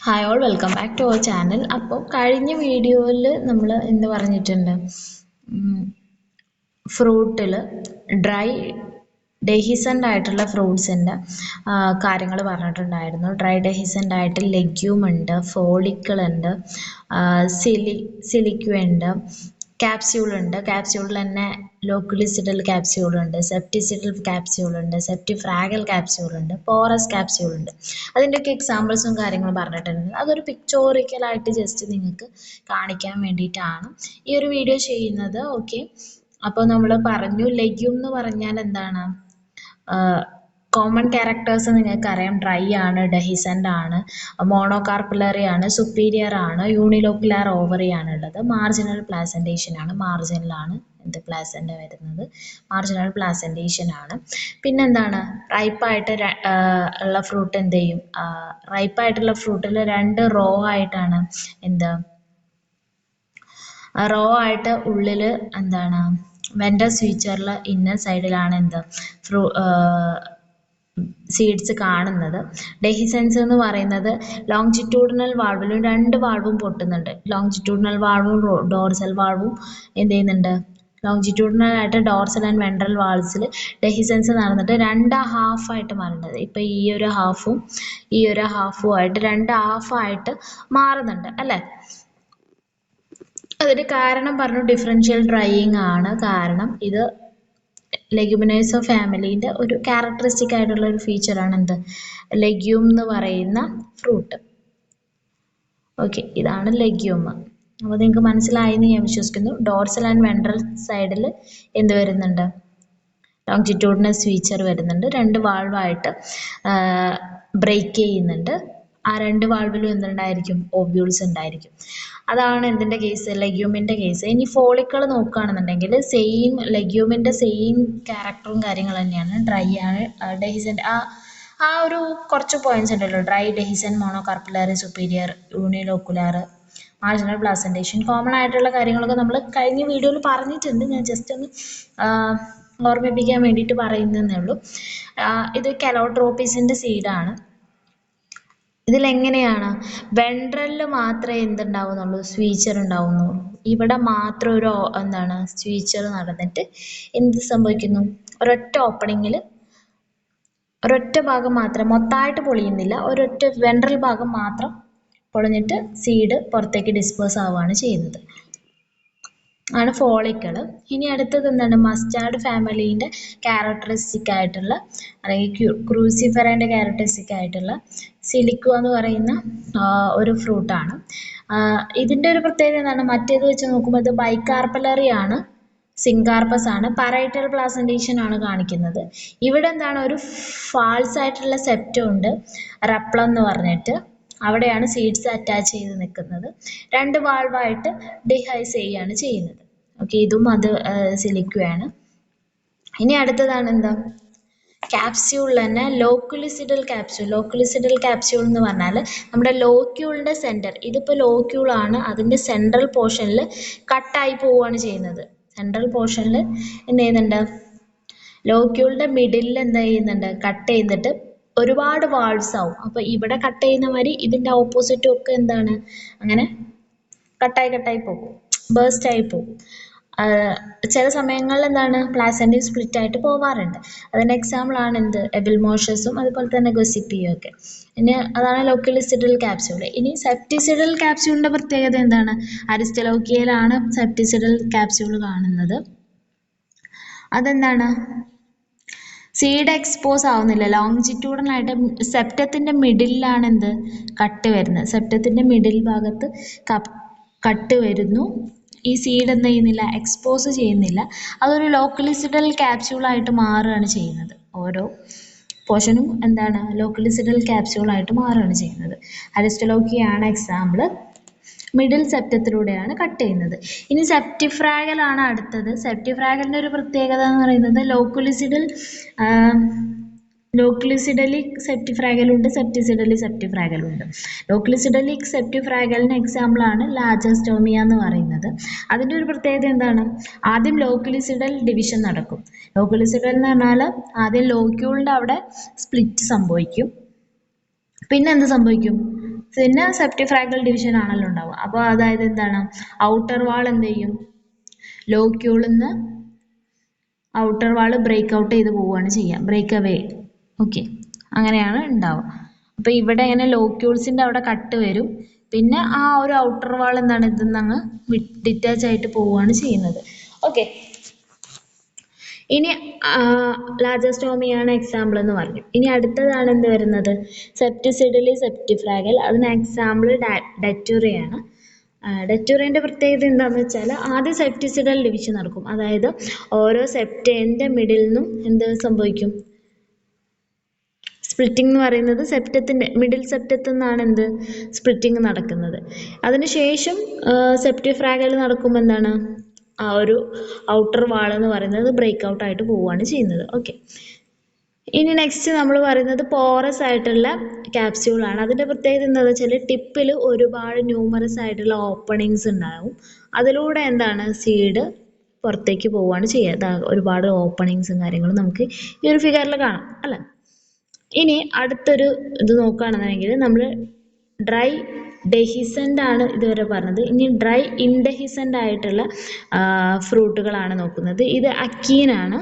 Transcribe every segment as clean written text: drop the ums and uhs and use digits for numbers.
Hi all welcome back to our channel. അപ്പോൾ കഴിഞ്ഞ വീഡിയോയിൽ നമ്മൾ എന്ത് പറഞ്ഞിട്ടുണ്ട്, ഫ്രൂട്ടിൽ ഡ്രൈ ഡെഹിസൻ്റ് ആയിട്ടുള്ള ഫ്രൂട്ട്സിൻ്റെ കാര്യങ്ങൾ പറഞ്ഞിട്ടുണ്ടായിരുന്നു. ഡ്രൈ ഡെഹിസൻ്റ് ആയിട്ട് ലെഗ്യൂം ഉണ്ട്, ഫോളിക്കിൾ ഉണ്ട്, സിലിക്വ ഉണ്ട്, ക്യാപ്സ്യൂൾ ഉണ്ട്. ക്യാപ്സ്യൂളിൽ തന്നെ ലോക്കുലിസിഡൽ ക്യാപ്സ്യൂൾ ഉണ്ട്, സെപ്റ്റിസിഡൽ ക്യാപ്സ്യൂൾ ഉണ്ട്, സെപ്റ്റിഫ്രാഗൽ ക്യാപ്സ്യൂൾ ഉണ്ട്, പോറസ് ക്യാപ്സ്യൂൾ ഉണ്ട്. അതിൻ്റെയൊക്കെ എക്സാമ്പിൾസും കാര്യങ്ങളും പറഞ്ഞിട്ടുണ്ട്. അതൊരു പിക്ചോറിക്കലായിട്ട് ജസ്റ്റ് നിങ്ങൾക്ക് കാണിക്കാൻ വേണ്ടിയിട്ടാണ് ഈ ഒരു വീഡിയോ ചെയ്യുന്നത്. ഓക്കെ, അപ്പോൾ നമ്മൾ പറഞ്ഞു ലെഗ്യൂം എന്ന് പറഞ്ഞാൽ എന്താണ്, കോമൺ ക്യാരക്ടേഴ്സ് നിങ്ങൾക്കറിയാം. ഡ്രൈ ആണ്, ഡെഹിസൻ്റ് ആണ്, മോണോകാർപ്പുലറി ആണ്, സുപ്പീരിയർ ആണ്, യൂണിലോക്കുലാർ ഓവറി ആണുള്ളത്, മാർജിനൽ പ്ലാസൻറ്റേഷൻ ആണ്. മാർജിനലാണ് എന്ത് പ്ലാസൻ്റ വരുന്നത്, മാർജിനൽ പ്ലാസൻറ്റേഷൻ ആണ്. പിന്നെന്താണ്, റൈപ്പായിട്ട് ഉള്ള ഫ്രൂട്ട് എന്ത് ചെയ്യും, റൈപ്പായിട്ടുള്ള ഫ്രൂട്ടിൽ രണ്ട് റോ ആയിട്ടാണ് റോ ആയിട്ട് ഉള്ളിൽ എന്താണ് വെൻഡർ സ്വീച്ചറിൽ ഇന്നർ സൈഡിലാണ് സീഡ്സ് കാണുന്നത്. ഡെഹിസൻസ് എന്ന് പറയുന്നത് ലോങ്ജിറ്റ്യൂഡിനൽ വാൾവിലും രണ്ട് വാൾവും പൊട്ടുന്നുണ്ട്. ലോങ്ജിറ്റ്യൂഡിനൽ വാൾവും ഡോർസൽ വാൾവും എന്ത് ചെയ്യുന്നുണ്ട്, ലോങ്ജിറ്റ്യൂഡിനൽ ആയിട്ട് ഡോർസൽ ആൻഡ് വെൻട്രൽ വാൾസിൽ ഡെഹിസൻസ് നടന്നിട്ട് രണ്ട് ഹാഫായിട്ട് മാറുന്നത്. ഇപ്പം ഈ ഒരു ഹാഫും ഈ ഒരു ഹാഫും ആയിട്ട് രണ്ട് ഹാഫായിട്ട് മാറുന്നുണ്ട് അല്ലേ. അതിന് കാരണം പറഞ്ഞു ഡിഫറൻഷ്യൽ ഡ്രൈയിങ് ആണ് കാരണം. ഇത് ലെഗ്യൂമിനേഴ്സ് ഫാമിലീൻ്റെ ഒരു ക്യാരക്ടറിസ്റ്റിക് ആയിട്ടുള്ള ഒരു ഫീച്ചറാണ് എന്ത്, ലെഗ്യൂം എന്ന് പറയുന്ന ഫ്രൂട്ട്. ഓക്കെ, ഇതാണ് ലെഗ്യൂം. അപ്പോൾ നിങ്ങൾക്ക് മനസ്സിലായി എന്ന് ഞാൻ വിശ്വസിക്കുന്നു. ഡോർസൽ ആൻഡ് വെൻട്രൽ സൈഡിൽ എന്ത് വരുന്നുണ്ട്, ലോങ്ജിറ്റ്യൂഡിനൽ സ്വീച്ചർ വരുന്നുണ്ട്. രണ്ട് വാൾവായിട്ട് ബ്രേക്ക് ചെയ്യുന്നുണ്ട്. ആ രണ്ട് വാൾവിലും എന്തുണ്ടായിരിക്കും, ഓബ്യൂൾസ് ഉണ്ടായിരിക്കും. അതാണ് എന്തിൻ്റെ കേസ്, ലെഗ്യൂമിൻ്റെ കേസ്. ഇനി ഫോളിക്കിൾ നോക്കുകയാണെന്നുണ്ടെങ്കിൽ സെയിം ലെഗ്യൂമിൻ്റെ സെയിം ക്യാരക്ടറും കാര്യങ്ങൾ തന്നെയാണ്. ഡ്രൈ ആണ്, ഡെഹിസൻ്റ് ആ ഒരു കുറച്ച് പോയിന്റ്സ് ഉണ്ടല്ലോ, dry, dehiscent, monocarpellary, superior, unilocular, marginal placentation, common ആയിട്ടുള്ള കാര്യങ്ങളൊക്കെ നമ്മൾ കഴിഞ്ഞ വീഡിയോയിൽ പറഞ്ഞിട്ടുണ്ട്. ഞാൻ ജസ്റ്റ് ഒന്ന് ഓർമ്മിപ്പിക്കാൻ വേണ്ടിയിട്ട് പറയുന്നതേ ഉള്ളൂ. ഇത് കലോട്രോപ്പീസിൻ്റെ സീഡാണ്. ഇതിലെങ്ങനെയാണ്, വെൻട്രലിൽ മാത്രമേ എന്തുണ്ടാവുന്നുള്ളൂ, സ്വീച്ചർ ഉണ്ടാവുന്നുള്ളൂ. ഇവിടെ മാത്രം ഒരു എന്താണ് സ്വീച്ചർ നടന്നിട്ട് എന്ത് സംഭവിക്കുന്നു, ഒരൊറ്റ ഓപ്പണിങ്ങിൽ ഒരൊറ്റ ഭാഗം മാത്രം, മൊത്തമായിട്ട് പൊളിയുന്നില്ല, ഒരൊറ്റ വെൻട്രൽ ഭാഗം മാത്രം പൊളിഞ്ഞിട്ട് സീഡ് പുറത്തേക്ക് ഡിസ്പേഴ്സ് ആവുകയാണ് ചെയ്യുന്നത്, ആണ് ഫോളിക്കിൾ. ഇനി അടുത്തത് എന്താണ്, മസ്റ്റാർഡ് ഫാമിലീൻ്റെ ക്യാരക്ടറിസ്റ്റിക് ആയിട്ടുള്ള അല്ലെങ്കിൽ ക്രൂസിഫെറേൻ്റെ ക്യാരക്ടറിസ്റ്റിക് ആയിട്ടുള്ള സിലിക്വ എന്ന് പറയുന്ന ഒരു ഫ്രൂട്ടാണ്. ഇതിൻ്റെ ഒരു പ്രത്യേകത എന്താണ്, മറ്റേത് വെച്ച് നോക്കുമ്പോൾ ഇത് ബൈകാർപ്പലറി ആണ്, സിങ്കാർപ്പസ് ആണ്, പറൈറ്റൽ പ്ലാസൻറ്റേഷൻ ആണ് കാണിക്കുന്നത്. ഇവിടെ എന്താണ്, ഒരു ഫാൾസ് ആയിട്ടുള്ള സെപ്റ്റം ഉണ്ട്, റപ്ലം എന്ന് പറഞ്ഞിട്ട്. അവിടെയാണ് സീഡ്സ് അറ്റാച്ച് ചെയ്ത് നിൽക്കുന്നത്. രണ്ട് വാൾവായിട്ട് ഡിഹൈസ് ചെയ്യുകയാണ് ചെയ്യുന്നത്. ഓക്കെ, ഇതും അത് സിലിക്വയാണ്. ഇനി അടുത്തതാണ് എന്താ, ക്യാപ്സ്യൂളിൽ തന്നെ ലോക്കുലിസിഡൽ ക്യാപ്സ്യൂൾ. ലോക്കുലിസിഡൽ ക്യാപ്സ്യൂൾ എന്ന് പറഞ്ഞാൽ നമ്മുടെ ലോക്യൂളിൻ്റെ സെൻറ്റർ, ഇതിപ്പോൾ ലോക്യൂളാണ്, അതിൻ്റെ സെൻട്രൽ പോർഷനിൽ കട്ടായി പോവുകയാണ് ചെയ്യുന്നത്. സെൻട്രൽ പോർഷനിൽ എന്ത് ചെയ്യുന്നുണ്ട്, ലോക്യൂളിൻ്റെ മിഡിലിൽ എന്താ ചെയ്യുന്നുണ്ട്, കട്ട് ചെയ്തിട്ട് ഒരുപാട് വാൾവ്സ് ആവും. അപ്പോൾ ഇവിടെ കട്ട് ചെയ്യുന്ന മാതിരി ഇതിൻ്റെ ഓപ്പോസിറ്റും ഒക്കെ എന്താണ്, അങ്ങനെ കട്ടായി പോകും, ബേസ്റ്റ് ആയി പോകും. ചില സമയങ്ങളിൽ എന്താണ്, പ്ലാസൻറ്റയും സ്പ്ലിറ്റ് ആയിട്ട് പോവാറുണ്ട്. അതിൻ്റെ എക്സാമ്പിളാണ് എന്ത്, എബിൽമോഷസും അതുപോലെ തന്നെ ഗൊസിപ്പിയും ഒക്കെ. ഇനി അതാണ് ലോക്കുലിസിഡൽ ക്യാപ്സ്യൂൾ. ഇനി സെപ്റ്റിസിഡൽ ക്യാപ്സ്യൂളിൻ്റെ പ്രത്യേകത എന്താണ്, അരിസ്റ്റലോക്കിയയിലാണ് സെപ്റ്റിസിഡൽ ക്യാപ്സ്യൂൾ കാണുന്നത്. അതെന്താണ്, സീഡ് എക്സ്പോസ് ആവുന്നില്ല, ലോങ്ജിറ്റ്യൂഡിനായിട്ട് സെപ്റ്റത്തിൻ്റെ മിഡിലാണ് എന്ത് കട്ട് വരുന്നത്, സെപ്റ്റത്തിൻ്റെ മിഡിൽ ഭാഗത്ത് കട്ട് വരുന്നു. ഈ സീഡ് എന്ത് ചെയ്യുന്നില്ല, എക്സ്പോസ് ചെയ്യുന്നില്ല. അതൊരു ലോക്കുലിസിഡൽ ക്യാപ്സ്യൂളായിട്ട് മാറുകയാണ് ചെയ്യുന്നത്. ഓരോ പോർഷനും എന്താണ്, ലോക്കുലിസിഡൽ ക്യാപ്സ്യൂളായിട്ട് മാറുകയാണ് ചെയ്യുന്നത്. അരിസ്റ്റലോക്കിയാണ് എക്സാമ്പിൾ. മിഡിൽ സെപ്റ്റത്തിലൂടെയാണ് കട്ട് ചെയ്യുന്നത്. ഇനി സെപ്റ്റിഫ്രാഗൽ ആണ് അടുത്തത്. സെപ്റ്റിഫ്രാഗലിൻ്റെ ഒരു പ്രത്യേകത എന്ന് പറയുന്നത് ലോക്കുലിസിഡലിക് സെപ്റ്റിഫ്രാഗലുണ്ട്, സെപ്റ്റിസിഡലിക് സെപ്റ്റിഫ്രാഗലുണ്ട്. ലോക്കുലിസിഡലിക് സെപ്റ്റിഫ്രാഗലിന് എക്സാമ്പിളാണ് ലാജസ്റ്റോമിയ എന്ന് പറയുന്നത്. അതിൻ്റെ ഒരു പ്രത്യേകത എന്താണ്, ആദ്യം ലോക്കുലിസിഡൽ ഡിവിഷൻ നടക്കും. ലോക്കുലിസിഡൽ എന്ന് പറഞ്ഞാൽ ആദ്യം ലോക്യൂളിൻ്റെ അവിടെ സ്പ്ലിറ്റ് സംഭവിക്കും. പിന്നെ എന്ത് സംഭവിക്കും, പിന്നെ സെപ്റ്റിഫ്രാഗൽ ഡിവിഷൻ ആണല്ലോ ഉണ്ടാവുക. അപ്പോൾ അതായത് എന്താണ്, ഔട്ടർ വാൾ എന്ത് ചെയ്യും, ലോക്യൂളിൽ നിന്ന് ഔട്ടർ വാൾ ബ്രേക്ക് ഔട്ട് ചെയ്ത് പോവുകയാണ് ചെയ്യുക, ബ്രേക്ക് അവേ. ഓക്കെ, അങ്ങനെയാണ് ഉണ്ടാവുക. അപ്പോൾ ഇവിടെ ഇങ്ങനെ ലോക്യൂൾസിൻ്റെ അവിടെ കട്ട് വരും, പിന്നെ ആ ഒരു ഔട്ടർ വാൾ എന്താണ് ഇതിൽ അങ്ങ് ഡിറ്റാച്ച് ആയിട്ട് പോവുകയാണ് ചെയ്യുന്നത്. ഓക്കെ, ഇനി ലാജസ്റ്റോമിയാണ് എക്സാമ്പിൾ എന്ന് പറഞ്ഞു. ഇനി അടുത്തതാണ് എന്ത് വരുന്നത്, സെപ്റ്റിസിഡിലി സെപ്റ്റിഫ്രാഗൽ. അതിന് എക്സാമ്പിൾ ഡെറ്റൂറയാണ്. ഡെറ്റൂറേൻ്റെ പ്രത്യേകത എന്താണെന്ന് വെച്ചാൽ ആദ്യം സെപ്റ്റിസിഡൽ ഡിവിഷൻ നടക്കും. അതായത് ഓരോ സെപ്റ്റേൻ്റെ മിഡിൽ നിന്നും എന്ത് സംഭവിക്കും, സ്പ്ലിറ്റിംഗ് എന്ന് പറയുന്നത് സെപ്റ്റത്തിൻ്റെ മിഡിൽ സെപ്റ്റത്തിൽ നിന്നാണ് എന്ത് സ്പ്ലിറ്റിംഗ് നടക്കുന്നത്. അതിനുശേഷം സെപ്റ്റിഫ്രാഗൽ നടക്കുമ്പോൾ എന്താണ്, ആ ഒരു ഔട്ടർ വാൾ എന്ന് പറയുന്നത് ബ്രേക്ക് ഔട്ട് ആയിട്ട് പോവുകയാണ് ചെയ്യുന്നത്. ഓക്കെ, ഇനി നെക്സ്റ്റ് നമ്മൾ പറയുന്നത് പോറസ് ആയിട്ടുള്ള ക്യാപ്സ്യൂളാണ്. അതിൻ്റെ പ്രത്യേകത എന്താണെന്ന് വെച്ചാൽ ടിപ്പിൽ ഒരുപാട് ന്യൂമറസ് ആയിട്ടുള്ള ഓപ്പണിങ്സ് ഉണ്ടാകും. അതിലൂടെ എന്താണ് സീഡ് പുറത്തേക്ക് പോവുകയാണ് ചെയ്യുക. ഒരുപാട് ഓപ്പണിങ്സും കാര്യങ്ങളും നമുക്ക് ഈ ഒരു ഫിഗറിൽ കാണാം അല്ലേ. ഇനി അടുത്തൊരു ഇത് നോക്കുകയാണെന്നുണ്ടെങ്കിൽ നമ്മൾ ഡ്രൈ ഡെഹിസൻ്റ് ആണ് ഇതുവരെ പറഞ്ഞത്. ഇനി ഡ്രൈ ഇൻഡെഹിസൻ്റ് ആയിട്ടുള്ള ഫ്രൂട്ടുകളാണ് നോക്കുന്നത്. ഇത് അക്കീനാണ്.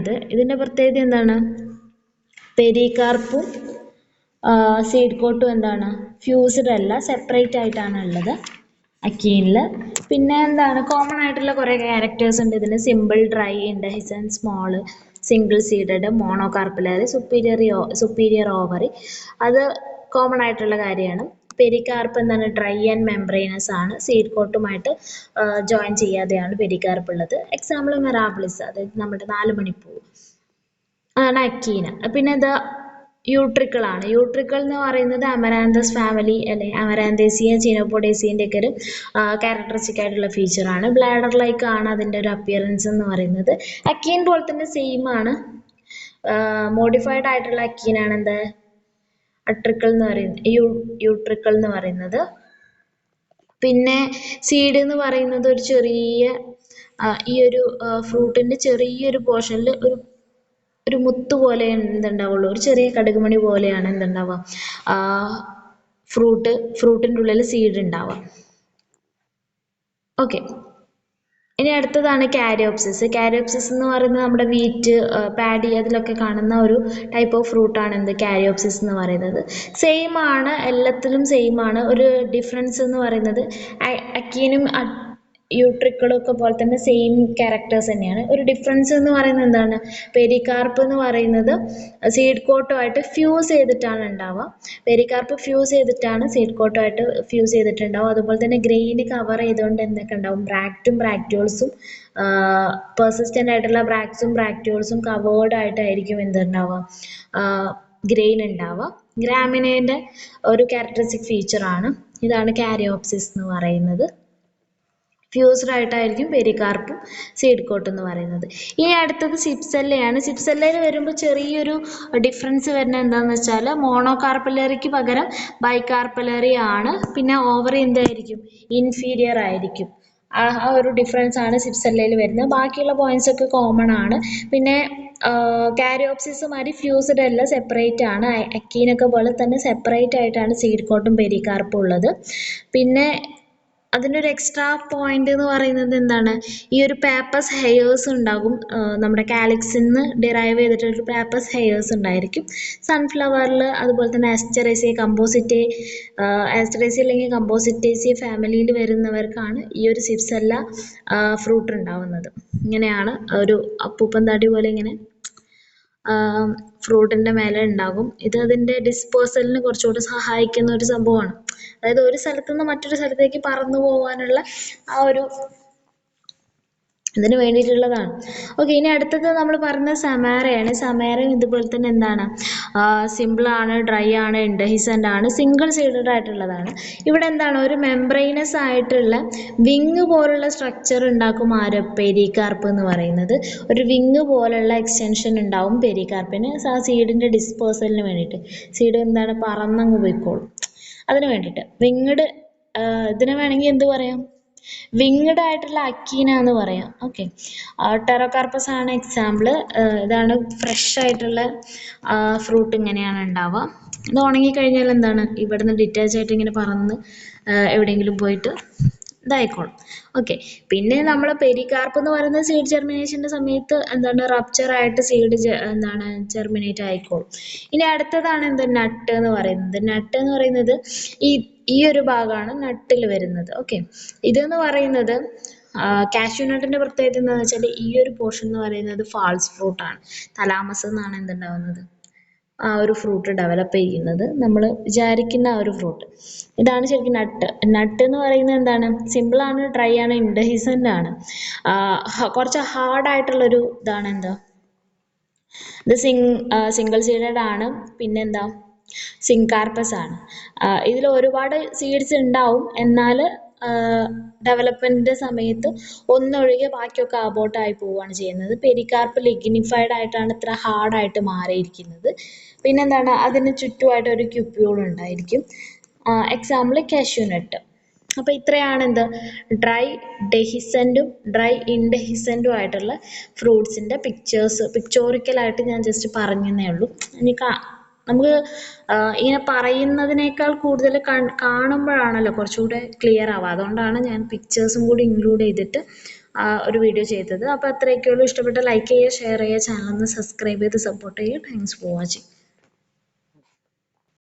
ഇത്. ഇതിൻ്റെ പ്രത്യേകത എന്താണ്, പെരികാർപ്പും സീഡ് കോട്ടും എന്താണ് ഫ്യൂസ്ഡ് അല്ല, സെപ്പറേറ്റ് ആയിട്ടാണ് ഉള്ളത് അക്കീനിൽ. പിന്നെ എന്താണ് കോമൺ ആയിട്ടുള്ള കുറേ ക്യാരക്ടേഴ്സ് ഉണ്ട് ഇതിന്. Simple, dry, indehiscent, small, single seeded, monocarpellary, superior ovary. അത് കോമൺ ആയിട്ടുള്ള കാര്യമാണ്. പെരികാർപ്പ് എന്താണ് ഡ്രൈ ആൻഡ് മെംബ്രെയിനസ് ആണ്. സീഡ് കോട്ടുമായിട്ട് ജോയിൻ ചെയ്യാതെയാണ് പെരികാർപ്പ് ഉള്ളത്. എക്സാമ്പിൾ മെറാബിളിസ്, അതായത് നമ്മുടെ 4 മണിപ്പൂ, അതാണ് അക്കീന. പിന്നെ ഇത് യൂട്രിക്കിൾ ആണ്. യൂട്രിക്കിൾ എന്ന് പറയുന്നത് അമരാന്തസ് ഫാമിലി അല്ലെങ്കിൽ അമരാന്തേസിയ, ചീനോപോഡേസിയൻ്റെ ഒക്കെ ഒരു ക്യാരക്ടറിസ്റ്റിക് ആയിട്ടുള്ള ഫീച്ചറാണ്. ബ്ലാഡർ ലൈക്ക് ആണ് അതിൻ്റെ ഒരു അപ്പിയറൻസ് എന്ന് പറയുന്നത്. അക്കീൻ പോലെ തന്നെ സെയിം ആണ്. മോഡിഫൈഡ് ആയിട്ടുള്ള അക്കീനാണ് എന്ത് അട്രിക്കിൾ എന്ന് പറയുന്നത്, യൂട്രിക്കിൾ എന്ന് പറയുന്നത്. പിന്നെ സീഡ് എന്ന് പറയുന്നത് ഒരു ചെറിയ ഈ ഒരു ഫ്രൂട്ടിൻ്റെ ചെറിയൊരു പോർഷനിൽ ഒരു മുത്ത് പോലെ എന്തുണ്ടാവുള്ളൂ, ഒരു ചെറിയ കടുകുമണി പോലെയാണ് എന്തുണ്ടാവുക ഫ്രൂട്ടിൻ്റെ ഉള്ളിൽ സീഡ് ഉണ്ടാവുക. ഓക്കെ, ഇനി അടുത്തതാണ് കാരിയോപ്സിസ്. കാരിയോപ്സിസ് എന്ന് പറയുന്നത് നമ്മുടെ വീറ്റ്, പാഡി അതിലൊക്കെ കാണുന്ന ഒരു ടൈപ്പ് ഓഫ് ഫ്രൂട്ടാണ് എന്ത് കാരിയോപ്സിസ് എന്ന് പറയുന്നത്. സെയിം ആണ്, എല്ലാത്തിലും സെയിം ആണ്. ഒരു ഡിഫറൻസ് എന്ന് പറയുന്നത് അക്കീനും യൂട്രിക്കിളും ഒക്കെ പോലെ തന്നെ സെയിം ക്യാരക്ടേഴ്സ് തന്നെയാണ്. ഒരു ഡിഫറൻസ് എന്ന് പറയുന്നത് എന്താണ്, പെരികാർപ്പ് എന്ന് പറയുന്നത് സീഡ് കോട്ടുമായിട്ട് ഫ്യൂസ് ചെയ്തിട്ടാണ് ഉണ്ടാവുക. പെരികാർപ്പ് ഫ്യൂസ് ചെയ്തിട്ടാണ് സീഡ് കോട്ടുമായിട്ട് ഫ്യൂസ് ചെയ്തിട്ടുണ്ടാവും. അതുപോലെ തന്നെ ഗ്രെയിന് കവർ ചെയ്തുകൊണ്ട് എന്തൊക്കെ ഉണ്ടാവും, ബ്രാക്റ്റും ബ്രാക്ട്യൂൾസും പെർസിസ്റ്റൻ്റ് ആയിട്ടുള്ള ബ്രാക്ട്സും ബ്രാക്ട്യൂൾസും കവേർഡ് ആയിട്ടായിരിക്കും എന്തുണ്ടാവുക ഗ്രെയിൻ ഉണ്ടാവുക. ഗ്രാമിനേൻ്റെ ഒരു ക്യാരക്ടറിസ്റ്റിക് ഫീച്ചറാണ്. ഇതാണ് കാരിയോപ്സിസ് എന്ന് പറയുന്നത്. ഫ്യൂസ്ഡ് ആയിട്ടായിരിക്കും പെരികാർപ്പും സീഡ് കോട്ട് എന്ന് പറയുന്നത്. ഇനി അടുത്തത് സിപ്സെല്ലയാണ്. സിപ്സെല്ലയിൽ വരുമ്പോൾ ചെറിയൊരു ഡിഫറൻസ് വരുന്നത് എന്താണെന്ന് വെച്ചാൽ മോണോകാർപ്പലറിക്ക് പകരം ബൈകാർപ്പലറി ആണ്. പിന്നെ ഓവറി എന്തായിരിക്കും, ഇൻഫീരിയർ ആയിരിക്കും. ആ ഒരു ഡിഫറൻസ് ആണ് സിപ്സെല്ലയിൽ വരുന്നത്. ബാക്കിയുള്ള പോയിന്റ്സ് ഒക്കെ കോമൺ ആണ്. പിന്നെ കാരിയോപ്സിസ് മാതിരി ഫ്യൂസ്ഡ് അല്ല, സെപ്പറേറ്റ് ആണ്. അക്കീനൊക്കെ പോലെ തന്നെ സെപ്പറേറ്റ് ആയിട്ടാണ് സീഡ് കോട്ടും പെരികാർപ്പും ഉള്ളത്. പിന്നെ അതിനൊരു എക്സ്ട്രാ പോയിന്റ് എന്ന് പറയുന്നത് എന്താണ്, ഈ ഒരു പേപ്പസ് ഹെയേഴ്സ് ഉണ്ടാകും. നമ്മുടെ കാലിക്സിൽ നിന്ന് ഡിറൈവ് ചെയ്തിട്ടൊരു പേപ്പസ് ഹെയേഴ്സ് ഉണ്ടായിരിക്കും സൺഫ്ലവറിൽ. അതുപോലെ തന്നെ ആസ്റ്ററേസിയ അല്ലെങ്കിൽ കമ്പോസിറ്റേസിയ ഫാമിലിയിൽ വരുന്നവർക്കാണ് ഈ ഒരു സിപ്സെല്ല ഫ്രൂട്ട് ഉണ്ടാവുന്നത്. ഇങ്ങനെയാണ് ഒരു അപ്പൂപ്പൻ തടി പോലെ ഇങ്ങനെ ഫ്രൂട്ടിൻ്റെ മേലെ ഉണ്ടാകും. ഇത് അതിൻ്റെ ഡിസ്പോസലിന് കുറച്ചുകൂടി സഹായിക്കുന്ന ഒരു സംഭവമാണ്. അതായത് ഒരു സ്ഥലത്ത് നിന്ന് മറ്റൊരു സ്ഥലത്തേക്ക് പറന്നു പോകാനുള്ള ആ ഒരു ഇതിന് വേണ്ടിയിട്ടുള്ളതാണ്. ഓക്കെ, ഇനി അടുത്തത് നമ്മൾ പറഞ്ഞ സമാരയാണ്. സമാരയും ഇതുപോലെ തന്നെ എന്താണ് സിമ്പിളാണ്, ഡ്രൈ ആണ്, ഇൻഡെഹിസൻ്റ് ആണ്, സിംഗിൾ സീഡഡ് ആയിട്ടുള്ളതാണ്. ഇവിടെ എന്താണ് ഒരു മെംബ്രെയിനസ് ആയിട്ടുള്ള വിങ് പോലുള്ള സ്ട്രക്ചർ ഉണ്ടാക്കും പെരികാർപ്പ് എന്ന് പറയുന്നത്. ഒരു വിങ് പോലുള്ള എക്സ്റ്റൻഷൻ ഉണ്ടാവും പെരികാർപ്പിന്, ആ സീഡിൻ്റെ ഡിസ്പോസലിന് വേണ്ടിയിട്ട്. സീഡ് എന്താണ് പറന്നങ്ങ് പോയിക്കോളും അതിന് വേണ്ടിയിട്ട്. വിങ്ഡ് ഇതിനെ വേണമെങ്കിൽ എന്ത് പറയാം, വിങ്ഡ് ആയിട്ടുള്ള അക്കീന എന്ന് പറയാം. ഓക്കെ, ടെറോകാർപ്പസ് ആണ് എക്സാമ്പിൾ. ഇതാണ് ഫ്രഷ് ആയിട്ടുള്ള ഫ്രൂട്ട് ഇങ്ങനെയാണ് ഉണ്ടാവുക. ഇത് ഉണങ്ങിക്കഴിഞ്ഞാൽ എന്താണ് ഇവിടുന്ന് ഡിറ്റാച്ച് ആയിട്ട് ഇങ്ങനെ പറന്ന് എവിടെയെങ്കിലും പോയിട്ട് ഇതായിക്കോളും. ഓക്കെ. പിന്നെ നമ്മൾ പെരികാർപ്പ് എന്ന് പറയുന്നത് സീഡ് ജെർമിനേഷൻ്റെ സമയത്ത് എന്താണ് റപ്ചർ ആയിട്ട് സീഡ് എന്താണ് ജെർമിനേറ്റ് ആയിക്കോളും. ഇനി അടുത്തതാണ് എന്ത് നട്ട് എന്ന് പറയുന്നത്. നട്ട് എന്ന് പറയുന്നത് ഈ ഈ ഒരു ഭാഗമാണ് നട്ടിൽ വരുന്നത്. ഓക്കെ. ഇതെന്ന് പറയുന്നത് കാഷ്യൂ നട്ടിൻ്റെ പ്രത്യേകത എന്താണെന്ന് വെച്ചാൽ ഈ ഒരു പോർഷൻ എന്ന് പറയുന്നത് ഫാൾസ് ഫ്രൂട്ടാണ്. തലാമസ് എന്നാണ് എന്തുണ്ടാവുന്നത് ആ ഒരു ഫ്രൂട്ട് ഡെവലപ്പ് ചെയ്യുന്നത്, നമ്മൾ വിചാരിക്കുന്ന ആ ഒരു ഫ്രൂട്ട്. ഇതാണ് ശരിക്കും നട്ട്. നട്ട് എന്ന് പറയുന്നത് എന്താണ്, സിമ്പിളാണ്, ഡ്രൈ ആണ്, ഇൻഡഹിസൻ്റ് ആണ്, കുറച്ച് ഹാർഡായിട്ടുള്ളൊരു ഇതാണ് എന്താ ഇത് സിംഗിൾ സീഡഡ് ആണ്. പിന്നെന്താ സിങ്കാർപ്പസ് ആണ്. ഇതിൽ ഒരുപാട് സീഡ്സ് ഉണ്ടാവും, എന്നാൽ ഡെവലപ്മെൻറ്റിൻ്റെ സമയത്ത് ഒന്നൊഴികെ ബാക്കിയൊക്കെ അബോർട്ടായി പോവുകയാണ് ചെയ്യുന്നത്. പെരികാർപ്പ് ലിഗ്നിഫൈഡ് ആയിട്ടാണ് ഇത്ര ഹാർഡായിട്ട് മാറിയിരിക്കുന്നത്. പിന്നെന്താണ് അതിന് ചുറ്റുമായിട്ട് ഒരു ക്യുപ്യൂൾ ഉണ്ടായിരിക്കും. Example cashew nut. അപ്പോൾ ഇത്രയാണ് എന്ത് ഡ്രൈ ഡെഹിസൻറ്റും ഡ്രൈ ഇൻഡെഹിസൻറ്റും ആയിട്ടുള്ള ഫ്രൂട്ട്സിൻ്റെ പിക്ചോറിക്കലായിട്ട് ഞാൻ ജസ്റ്റ് പറഞ്ഞതേ ഉള്ളൂ. ഇനി നമുക്ക് ഇങ്ങനെ പറയുന്നതിനേക്കാൾ കൂടുതൽ കാണുമ്പോഴാണല്ലോ കുറച്ചുകൂടെ ക്ലിയർ ആവുക. അതുകൊണ്ടാണ് ഞാൻ പിക്ചേഴ്സും കൂടി ഇൻക്ലൂഡ് ചെയ്തിട്ട് ഒരു വീഡിയോ ചെയ്തത്. അപ്പോൾ അത്രയൊക്കെയുള്ളൂ. ഇഷ്ടപ്പെട്ട ലൈക്ക് ചെയ്യുക, ഷെയർ ചെയ്യുക, ചാനൽ ഒന്ന് സബ്സ്ക്രൈബ് ചെയ്ത് സപ്പോർട്ട് ചെയ്യുക. Thanks for watching.